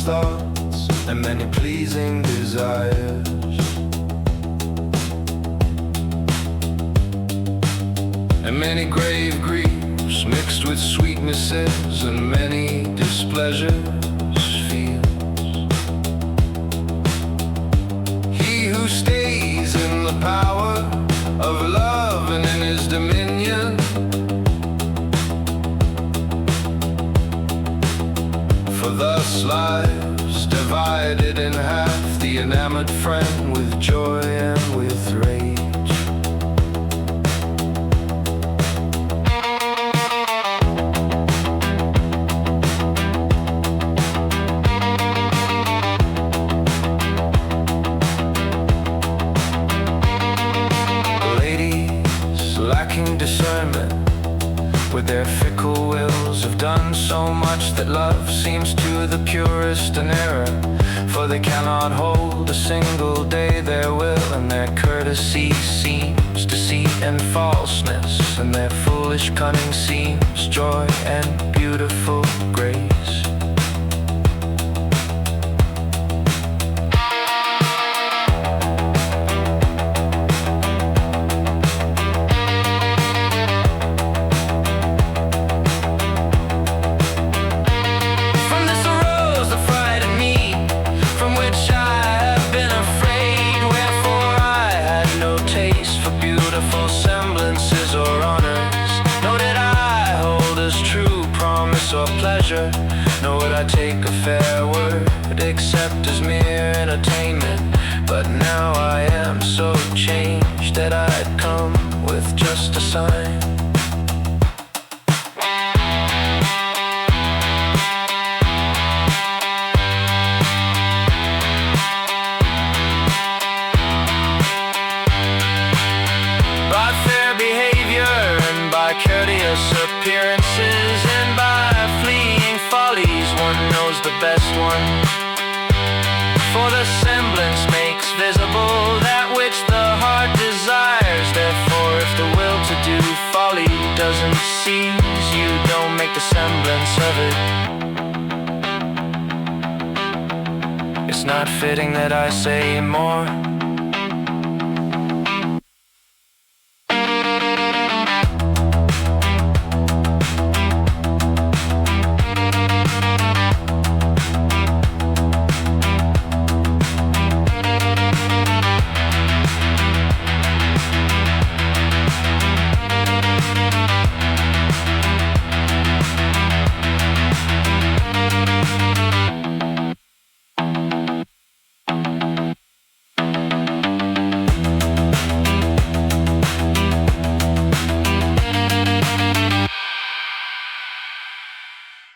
thoughts and many pleasing desires. And many grave griefs mixed with sweetnesses and many displeasures feels. He who stays in the power of love and in his dominion, for thus lies divided in half the enamored friend with joy and with rage. Lacking discernment, with their fickle wills, have done so much that love seems to the purest an error. For they cannot hold a single day their will, and their courtesy seems deceit and falseness, and their foolish cunning seems joy and beautiful grace. Semblances or honors, nor did I hold as true promise or pleasure, nor would I take a fair word except as mere entertainment. But now I am so changed that I'd come with just a sign. Courteous appearances and by fleeing follies one knows the best one. For the semblance makes visible that which the heart desires. Therefore if the will to do folly doesn't seize you, don't make the semblance of it. It's not fitting that I say more.